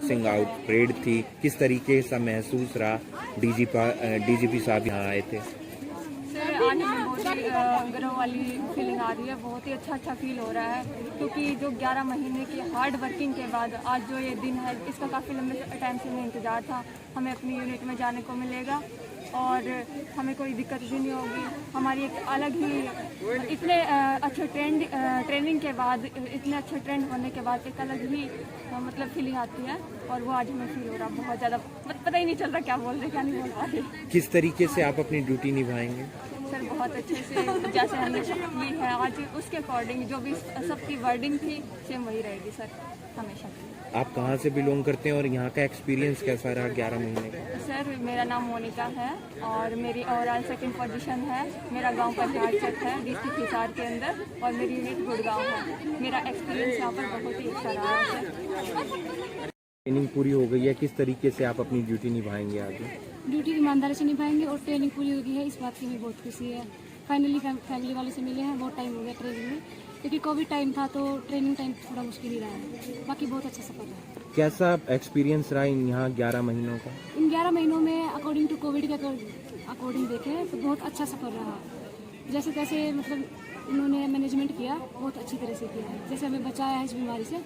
सिंग out parade थी, किस तरीके से महसूस रहा? डीजीपी साहब यहाँ आए थे। सर आज हमें बहुत ही गर्व वाली फीलिंग आ रही है, बहुत ही अच्छा फील हो रहा है, क्योंकि जो 11 महीने की हार्ड वर्किंग के बाद आज जो ये दिन है, इसका काफ़ी लंबे टाइम से हमें इंतज़ार था। हमें अपनी यूनिट में जाने को मिलेगा और हमें कोई दिक्कत भी नहीं होगी। हमारी एक अलग ही इतने अच्छे ट्रेनिंग के बाद, इतने अच्छे ट्रेंड होने के बाद एक अलग ही मतलब फीलिंग आती है, और वो आज हमें फील हो रहा बहुत ज़्यादा। पता ही नहीं चल रहा क्या बोल रहे क्या नहीं बोल पा रहे। किस तरीके से आप अपनी ड्यूटी निभाएंगे? सर बहुत अच्छे से, जैसे हमने शपथ ली है आज, उसके अकॉर्डिंग जो भी सबकी वर्डिंग थी सेम वही रहेगी सर, हमेशा की। आप कहाँ से बिलोंग करते हैं और यहाँ का एक्सपीरियंस कैसा रहा 11 महीने का? सर मेरा नाम मोनिका है और मेरी ओवरऑल 2nd पोजीशन है। मेरा गांव कटिहार चक है, डिस्ट्रिक्ट हिसार के अंदर, और मेरी यूनिट गुड़गांव है। मेरा एक्सपीरियंस यहाँ पर बहुत ही अच्छा रहा है। ट्रेनिंग पूरी हो गई है, किस तरीके से आप अपनी ड्यूटी निभाएंगे आगे? ड्यूटी ईमानदारी से निभाएंगे और ट्रेनिंग पूरी हो गई है, इस बात की हमें बहुत खुशी है। फाइनली फैमिली वाले से मिले हैं, बहुत टाइम हो गया ट्रेनिंग में, क्योंकि कोविड टाइम था तो ट्रेनिंग टाइम थोड़ा मुश्किल ही रहा है। बाकी बहुत अच्छा सफर रहा। कैसा एक्सपीरियंस रहा यहाँ 11 महीनों का? इन 11 महीनों में अकॉर्डिंग टू कोविड के अकॉर्डिंग देखें तो बहुत अच्छा सफर रहा। जैसे तैसे मतलब उन्होंने मैनेजमेंट किया, बहुत अच्छी तरह से किया है, जैसे हमें बचाया है इस बीमारी से।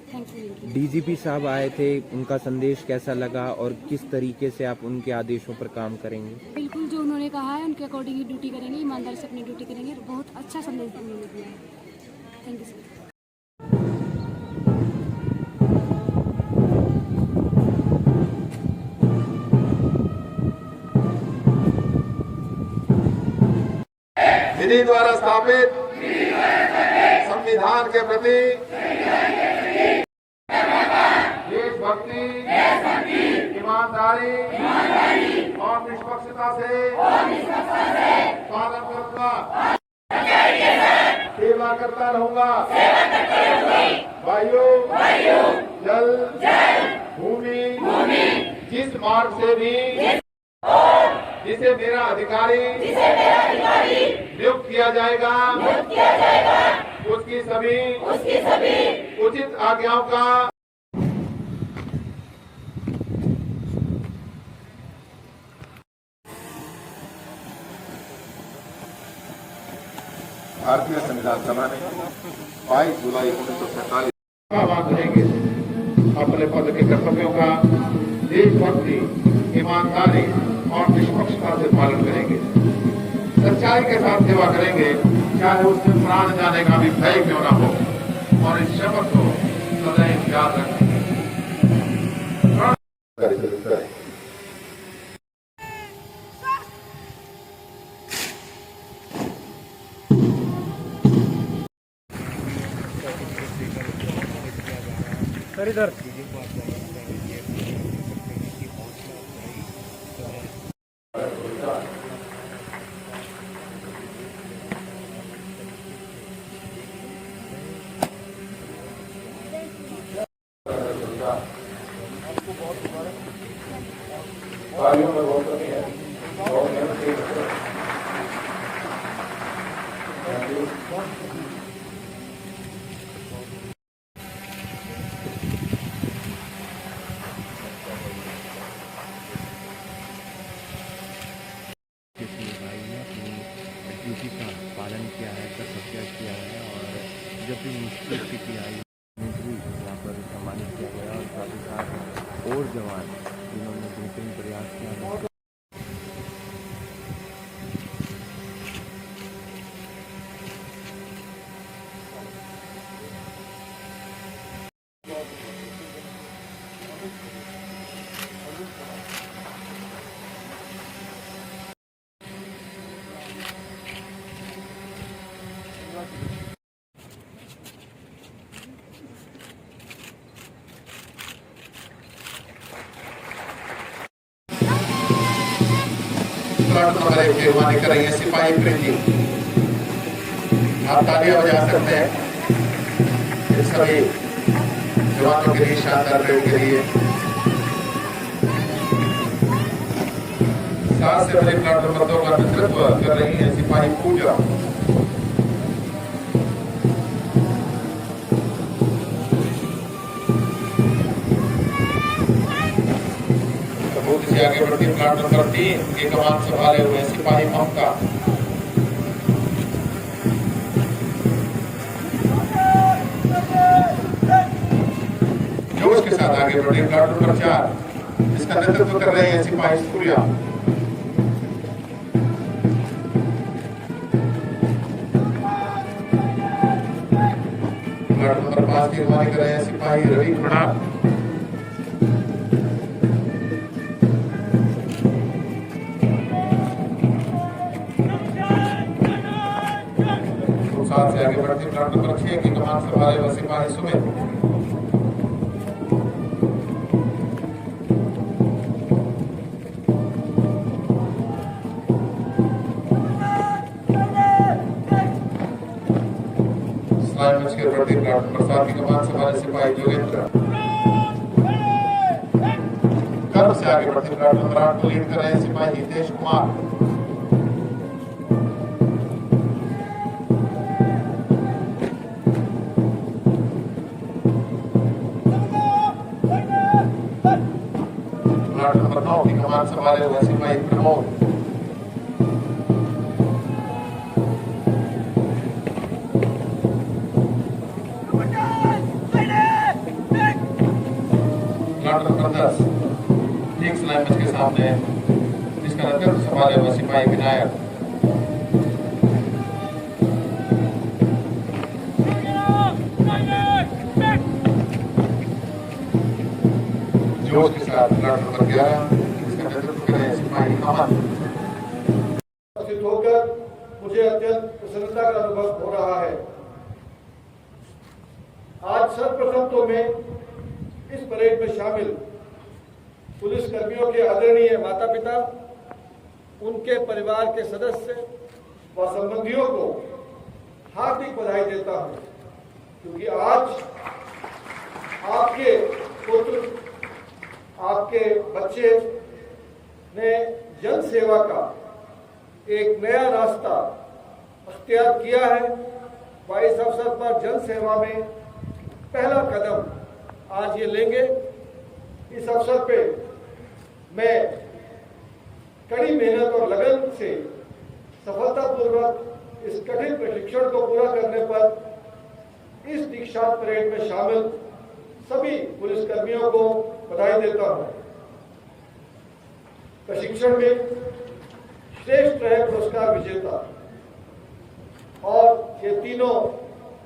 थैंकफुल। डीजीपी साहब आए थे, उनका संदेश कैसा लगा और किस तरीके से आप उनके आदेशों पर काम करेंगे? बिल्कुल जो उन्होंने कहा है उनके अकॉर्डिंग ही ड्यूटी करेंगे, ईमानदारी से अपनी ड्यूटी करेंगे। बहुत अच्छा संदेश उन्होंने दिया है। Thank you sir. विधि द्वारा स्थापित संविधान के प्रति देशभक्ति, ईमानदारी और निष्पक्षता से पालन करूंगा, सेवा करता रहूंगा। वायु, जल, भूमि, जिस मार्ग से भी जिसे मेरा अधिकारी नियुक्त किया जाएगा, उसकी सभी उचित आज्ञाओं का भारतीय संविधान सभा ने 22 जुलाई 1947 करेंगे। अपने पद के कर्तव्यों का देशभक्ति, ईमानदारी और निष्पक्षता से पालन करेंगे। सच्चाई के साथ सेवा करेंगे, चाहे उसमें प्राण जाने का भी भय क्यों न हो, और इस शपथ को सदैव याद रखेंगे। इधर ड्यूटी का पालन किया है, कर्तव्य किया है, और जब भी मुश्किल स्थिति आई यहाँ पर सम्मानित किया गया, और साथ ही साथ और जवान जिन्होंने बेहतरीन प्रयास किया। मेहरबानी कर रही है सिपाही प्रीति, आप तालियां बजा सकते हैं सभी जवानों के लिए, शानदार प्रयोग के लिए। सात से बड़े प्लाटून पदों का नेतृत्व कर रही है सिपाही पूजा। से आगे बढ़ती प्लाट नंबर 3 की कमान संभाले हुए सिपाही ममता। जोश के साथ आगे बढ़ती प्लाट नंबर 4 जिसका नेतृत्व कर रहे हैं सिपाही सूर्या। प्लाट नंबर 5 की अगुवाई कर रहे हैं सिपाही रवि खड़ा। से आगे बढ़ती प्लाट नंबर 6 की कमान संभाले हुए सिपाही सुमित। बढ़ती प्लाट नंबर 7 की कमान संभाले सिपाही जोगेंद्र। कर्म से आगे बढ़ती प्लाट नंबर 8 को लीड कर रहे हैं सिपाही हितेश कुमार। प्लाट नंबर 9 की कमान संभाले हुए सिपाही Pramod. Plot number 10 Kings line के सामने जिसका नेतृत्व संभाले हुए सिपाही विनायक। जोश के साथ प्लाट नंबर 11 जिसका नेतृत्व कर रहे हैं सिपाही अमन। होकर मुझे अत्यंत प्रसन्नता का अनुभव हो रहा है। आज सर्वप्रथम तो मैं इस परेड में शामिल पुलिस कर्मियों के आदरणीय माता पिता, उनके परिवार के सदस्य व संबंधियों को हार्दिक बधाई देता हूं, क्योंकि आज आपके पुत्र, आपके बच्चे ने जन सेवा का एक नया रास्ता अख्तियार किया है व इस अवसर पर जन सेवा में पहला कदम आज ये लेंगे। इस अवसर पे मैं कड़ी मेहनत और लगन से सफलतापूर्वक इस कठिन प्रशिक्षण को पूरा करने पर इस दीक्षांत परेड में शामिल सभी पुलिसकर्मियों को बधाई देता हूं। प्रशिक्षण में श्रेष्ठ रहे पुरस्कार विजेता और ये तीनों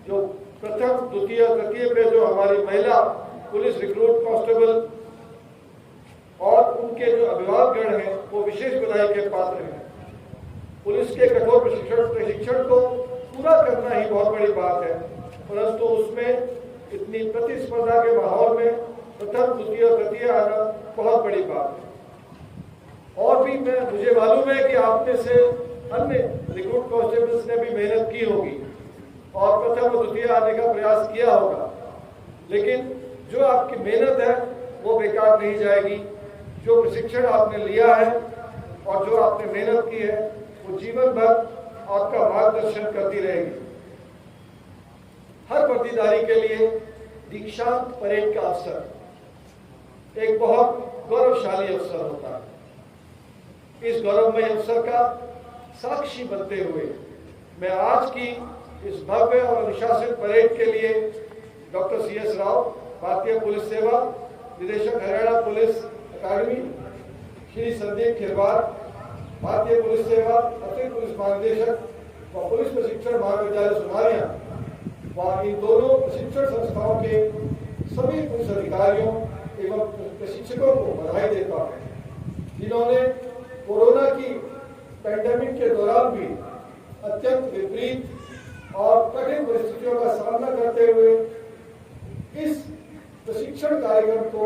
जो प्रथम, द्वितीय, तृतीय पे जो हमारी महिला पुलिस रिक्रूट कांस्टेबल और उनके जो अभिभावकगण हैं वो विशेष बधाई के पात्र हैं। पुलिस के कठोर प्रशिक्षण को पूरा करना ही बहुत बड़ी बात है, परंतु उसमें इतनी प्रतिस्पर्धा के माहौल में प्रथम, द्वितीय, तृतीय आना बहुत बड़ी बात है। और भी मुझे मालूम है कि आप में से अन्य रिक्रूट कांस्टेबल्स ने भी मेहनत की होगी और प्रथम और द्वितीय आने का प्रयास किया होगा, लेकिन जो आपकी मेहनत है वो बेकार नहीं जाएगी। जो प्रशिक्षण आपने लिया है और जो आपने मेहनत की है वो जीवन भर आपका मार्गदर्शन करती रहेगी। हर वर्दीधारी के लिए दीक्षांत परेड का अवसर एक बहुत गौरवशाली अवसर होता है। इस गौरवमय अवसर का साक्षी बनते हुए मैं आज की इस भव्य और अनुशासित परेड के लिए डॉक्टर CS राव, भारतीय पुलिस सेवा निदेशक, हरियाणा पुलिस अकादमी, श्री संदीप खिरवार, भारतीय पुलिस सेवा अतिरिक्त पुलिस महानिदेशक व पुलिस प्रशिक्षण महाविद्यालय सुनारिया व इन दोनों प्रशिक्षण संस्थाओं के सभी पुलिस अधिकारियों एवं प्रशिक्षकों को बधाई देता हूं, जिन्होंने कोरोना की पैंडेमिक के दौरान भी अत्यंत विपरीत और कठिन परिस्थितियों का सामना करते हुए इस प्रशिक्षण कार्यक्रम को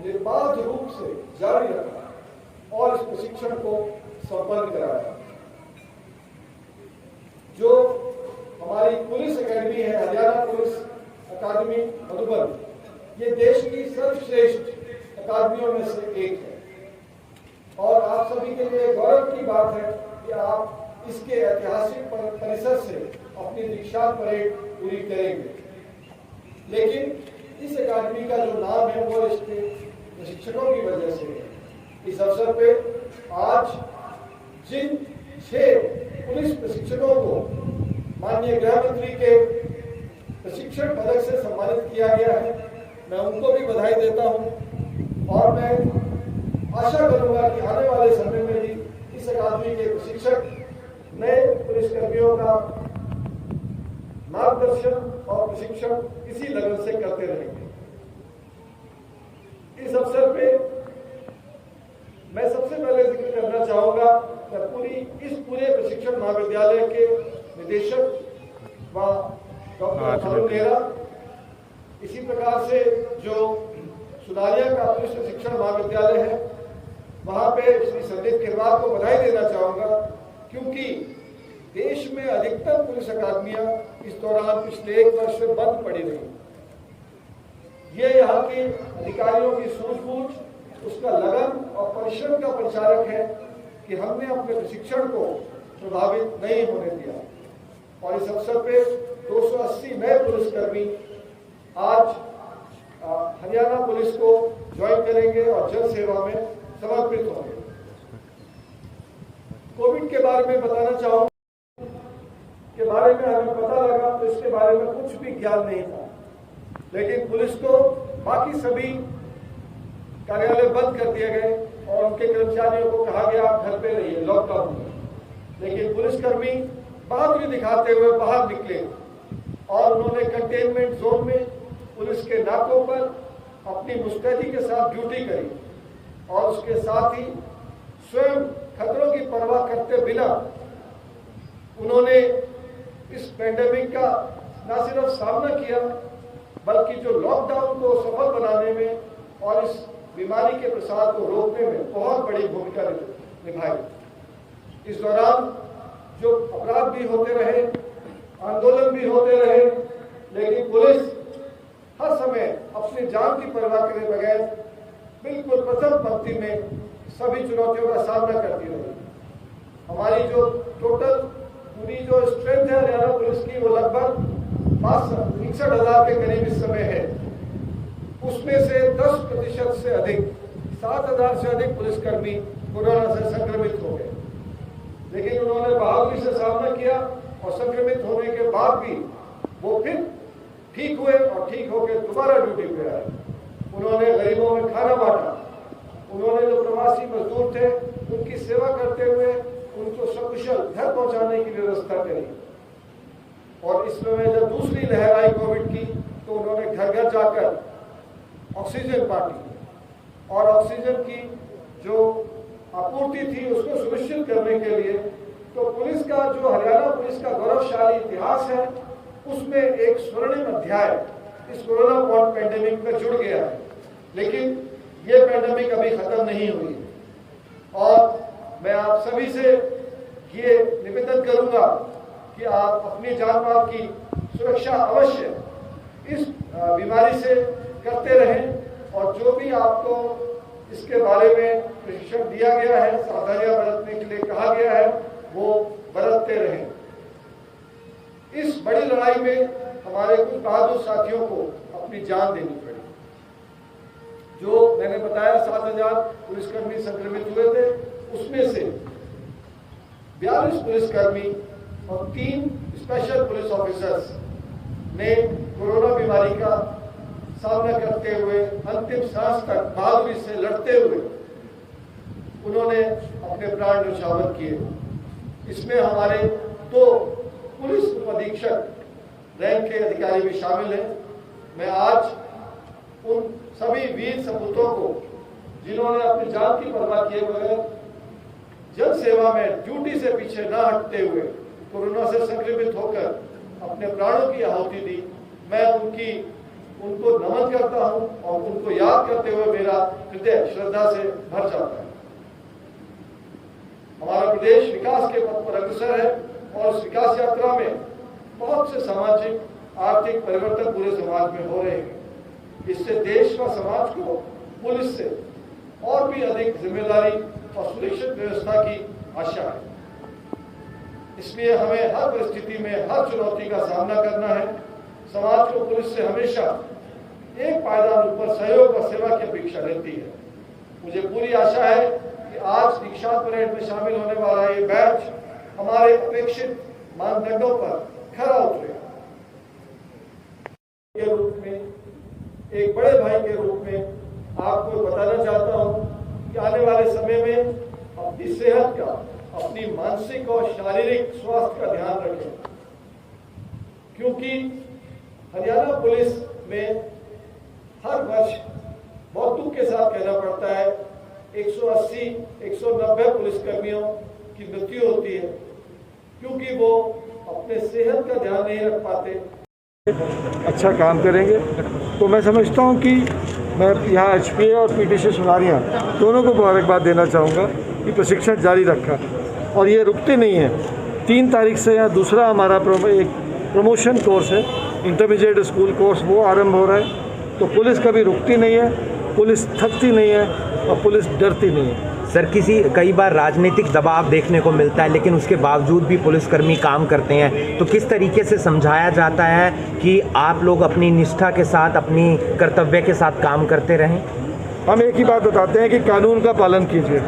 निर्बाध रूप से जारी रखा और इस प्रशिक्षण को संपन्न कराया। जो हमारी पुलिस एकेडमी है, हरियाणा पुलिस अकादमी मधुबन, ये देश की सर्वश्रेष्ठ अकादमियों में से एक है और आप सभी के लिए गौरव की बात है कि आप इसके ऐतिहासिक परिसर से अपनी दीक्षांत परेड पूरी करेंगे। लेकिन इस अकादमी का जो नाम है वो इसके प्रशिक्षकों की वजह से है। इस अवसर पे आज जिन 6 पुलिस प्रशिक्षकों को माननीय गृह मंत्री के प्रशिक्षण पदक से सम्मानित किया गया है, मैं उनको भी बधाई देता हूं और मैं आशा करूंगा कि आने वाले समय में भी इस अकादमी के प्रशिक्षक नए पुलिसकर्मियों का मार्गदर्शन और प्रशिक्षण इसी लगन से करते रहेंगे। इस अवसर पे मैं सबसे पहले जिक्र करना चाहूंगा इस पूरे प्रशिक्षण महाविद्यालय के निदेशक व डॉक्टर अरुण नेहरा, इसी प्रकार से जो सुनारिया का पुलिस प्रशिक्षण महाविद्यालय है वहां पे श्री संदीप किरवार को बधाई देना चाहूंगा, क्योंकि देश में अधिकतर पुलिस अकादमियां इस दौरान पिछले 1 वर्ष से बंद पड़ी रही। ये यहाँ के अधिकारियों की सूझबूझ, उसका लगन और परिश्रम का परिचारक है कि हमने अपने प्रशिक्षण को प्रभावित नहीं होने दिया और इस अवसर पे 280 नए पुलिसकर्मी आज हरियाणा पुलिस को ज्वाइन करेंगे और जन सेवा में समर्पित होंगे। कोविड के बारे में बताना चाहूंगा के बारे में हमें पता लगा तो इसके बारे में कुछ भी ज्ञान नहीं था, लेकिन पुलिस को बाकी सभी कार्यालय बंद कर दिए गए और उनके कर्मचारियों को कहा गया आप घर पे रहिए लॉकडाउन में, लेकिन पुलिसकर्मी बहादुरी दिखाते हुए बाहर निकले और उन्होंने कंटेनमेंट जोन में पुलिस के नाकों पर अपनी मुस्तैदी के साथ ड्यूटी करी और उसके साथ ही स्वयं खतरों की परवाह करते बिना उन्होंने इस पैंडेमिक का न सिर्फ सामना किया बल्कि जो लॉकडाउन को सफल बनाने में और इस बीमारी के प्रसार को रोकने में बहुत बड़ी भूमिका निभाई। इस दौरान जो अपराध भी होते रहे, आंदोलन भी होते रहे, लेकिन पुलिस हर समय अपनी जान की परवाह करे बगैर बिल्कुल प्रथम पंक्ति में सभी चुनौतियों का सामना करती रही। हमारी जो टोटल पूरी जो स्ट्रेंथ है हरियाणा पुलिस की वो लगभग 61,000 के करीब इस समय है। उसमें से 10% से अधिक 7,000 से अधिक पुलिसकर्मी कोरोना से संक्रमित हो गए, लेकिन उन्होंने बहादुरी से सामना किया और संक्रमित होने के बाद भी वो फिर ठीक हुए और ठीक होकर दोबारा ड्यूटी पे आए। उन्होंने गरीबों में खाना बांटा, उन्होंने जो प्रवासी मजदूर थे उनकी सेवा करते हुए उनको सकुशल घर पहुंचाने की व्यवस्था करी और इस समय जब दूसरी लहर आई कोविड की तो उन्होंने घर घर जाकर ऑक्सीजन बांटी और ऑक्सीजन की जो आपूर्ति थी उसको सुनिश्चित करने के लिए तो पुलिस का जो हरियाणा पुलिस का गौरवशाली इतिहास है उसमें एक स्वर्णिम अध्याय इस कोरोना पैंडेमिक में जुड़ गया है। लेकिन ये पैंडेमिक अभी खत्म नहीं हुई और मैं आप सभी से ये निवेदन करूंगा कि आप अपनी जान माल की सुरक्षा अवश्य इस बीमारी से करते रहें और जो भी आपको इसके बारे में प्रशिक्षण दिया गया है, सावधानियां बरतने के लिए कहा गया है, वो बरतते रहें। इस बड़ी लड़ाई में हमारे कुछ बहादुर साथियों को अपनी जान देनी पड़ी। जो मैंने बताया 7,000 पुलिसकर्मी संक्रमित हुए थे, उसमें से 42 पुलिसकर्मी और 3 स्पेशल पुलिस ऑफिसर्स ने कोरोना बीमारी का सामना करते हुए अंतिम सांस तक बहादुरी से लड़ते हुए उन्होंने अपने प्राण न्यौछावर किए। इसमें हमारे 2 पुलिस अधीक्षक रैंक के अधिकारी भी शामिल हैं। मैं आज उन सभी वीर सपूतों को जिन्होंने अपनी जान की परवाह किए बगैर जन सेवा में ड्यूटी से पीछे न हटते हुए कोरोना से संक्रमित होकर अपने प्राणों की आहुति दी, मैं उनको नमन करता हूं और उनको याद करते हुए मेरा हृदय श्रद्धा से भर जाता है। हमारा प्रदेश विकास के पथ पर अग्रसर है और उस विकास यात्रा में बहुत से सामाजिक आर्थिक परिवर्तन पूरे समाज में हो रहे हैं। इससे देश व समाज को पुलिस से और भी अधिक जिम्मेदारी और सुरक्षित व्यवस्था की आशा है। इसलिए हमें हर परिस्थिति में हर चुनौती का सामना करना है। समाज को पुलिस से हमेशा एक पायदान ऊपर सहयोग और सेवा की अपेक्षा रहती है। मुझे पूरी आशा है कि आज दीक्षांत परेड में शामिल होने वाला ये बैच हमारे अपेक्षित मानदंडों पर खरा उतरेगा। के रूप में, एक बड़े भाई के रूप में आपको बताना चाहता हूं कि आने वाले समय में अपनी सेहत का, अपनी मानसिक और शारीरिक स्वास्थ्य का ध्यान रखें, क्योंकि हरियाणा पुलिस में हर वर्ष बहुत दुख के साथ कहना पड़ता है 180-190 पुलिसकर्मियों की मृत्यु होती है, क्योंकि वो अपने सेहत का ध्यान नहीं रख पाते। अच्छा काम करेंगे। तो मैं समझता हूं कि मैं यहाँ HPA और PTC सुनारियाँ दोनों को मुबारकबाद देना चाहूँगा कि प्रशिक्षण जारी रखा और ये रुकते नहीं हैं। 3 तारीख से यहाँ दूसरा हमारा एक प्रमोशन कोर्स है, इंटरमीडिएट स्कूल कोर्स, वो आरंभ हो रहा है। तो पुलिस कभी रुकती नहीं है, पुलिस थकती नहीं है और पुलिस डरती नहीं है। सर, कई बार राजनीतिक दबाव देखने को मिलता है, लेकिन उसके बावजूद भी पुलिसकर्मी काम करते हैं, तो किस तरीके से समझाया जाता है कि आप लोग अपनी निष्ठा के साथ, अपनी कर्तव्य के साथ काम करते रहें? हम एक ही बात बताते हैं कि कानून का पालन कीजिए।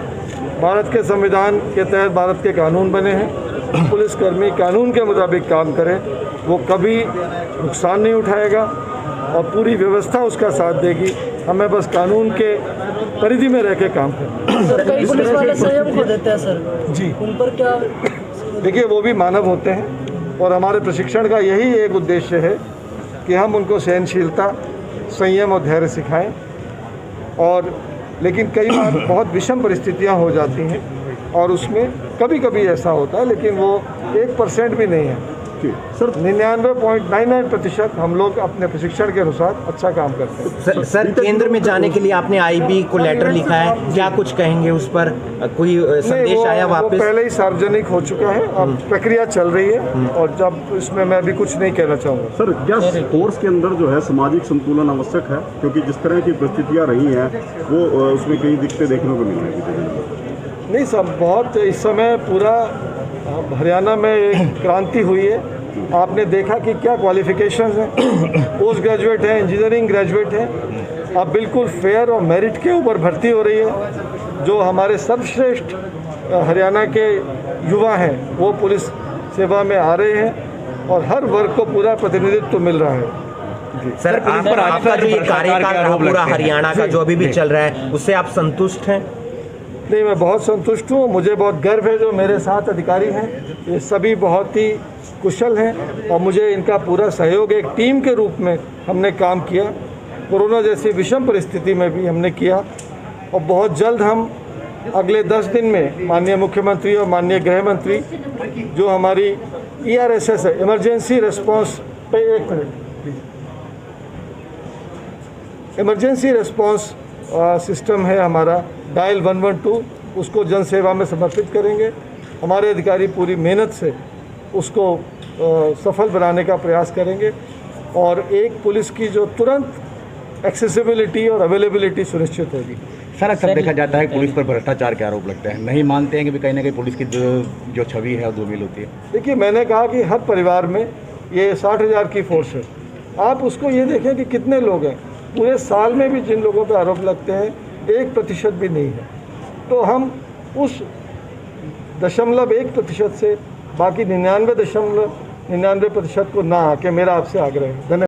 भारत के संविधान के तहत भारत के कानून बने हैं। पुलिसकर्मी कानून के मुताबिक काम करें, वो कभी नुकसान नहीं उठाएगा और पूरी व्यवस्था उसका साथ देगी। हमें बस कानून के परिधि में रह के काम करना। सर, कई पुलिस वाले संयम खो देते हैं सर जी, उन पर क्या? देखिए, वो भी मानव होते हैं और हमारे प्रशिक्षण का यही एक उद्देश्य है कि हम उनको सहनशीलता, संयम और धैर्य सिखाएं। और लेकिन कई बार बहुत विषम परिस्थितियां हो जाती हैं और उसमें कभी कभी ऐसा होता है, लेकिन वो 1% भी नहीं है। सर, 99.99% हम लोग अपने प्रशिक्षण के अनुसार अच्छा काम करते हैं। सर, केंद्र में जाने के लिए आपने IB को लेटर लिखा है, क्या कुछ कहेंगे उस पर? कोई संदेश आया वापस? वो पहले ही सार्वजनिक हो चुका है, अब प्रक्रिया चल रही है और जब इसमें मैं अभी कुछ नहीं कहना चाहूँगा। सर, क्या कोर्स के अंदर जो है सामाजिक संतुलन आवश्यक है, क्योंकि जिस तरह की परिस्थितियाँ रही हैं वो उसमें कई दिक्कतें देखने को मिल रही हैं? नहीं सब बहुत, इस समय पूरा हरियाणा में एक क्रांति हुई है। आपने देखा कि क्या क्वालिफिकेशंस हैं, पोस्ट ग्रेजुएट हैं, इंजीनियरिंग ग्रेजुएट हैं। अब बिल्कुल फेयर और मेरिट के ऊपर भर्ती हो रही है। जो हमारे सर्वश्रेष्ठ हरियाणा के युवा हैं वो पुलिस सेवा में आ रहे हैं और हर वर्ग को पूरा प्रतिनिधित्व मिल रहा है। सर, आपका जो ये कार्यकाल पूरा हरियाणा का जो अभी भी चल रहा है, उससे आप संतुष्ट हैं? नहीं, मैं बहुत संतुष्ट हूँ। मुझे बहुत गर्व है जो मेरे साथ अधिकारी हैं, ये सभी बहुत ही कुशल हैं और मुझे इनका पूरा सहयोग, एक टीम के रूप में हमने काम किया। कोरोना जैसी विषम परिस्थिति में भी हमने किया और बहुत जल्द हम अगले 10 दिन में माननीय मुख्यमंत्री और माननीय गृह मंत्री जो हमारी ERSS है, इमरजेंसी रिस्पांस पे, 1 मिनट, इमरजेंसी रिस्पांस सिस्टम है हमारा डायल 112, उसको जन सेवा में समर्पित करेंगे। हमारे अधिकारी पूरी मेहनत से उसको सफल बनाने का प्रयास करेंगे और एक पुलिस की जो तुरंत एक्सेसिबिलिटी और अवेलेबिलिटी सुनिश्चित होगी। सर, अक्सर देखा जाता है पुलिस पर भ्रष्टाचार के आरोप लगते हैं, नहीं मानते हैं कि कहीं ना कहीं पुलिस की जो छवि है वो धूमिल होती है? देखिए, मैंने कहा कि हर परिवार में ये 60,000 की फोर्स है। आप उसको ये देखें कि कितने लोग हैं, पूरे साल में भी जिन लोगों पर आरोप लगते हैं 1% भी नहीं है। तो हम उस 0.1% से बाकी 99.99% को ना आके मेरा आपसे आग्रह है। धन्यवाद।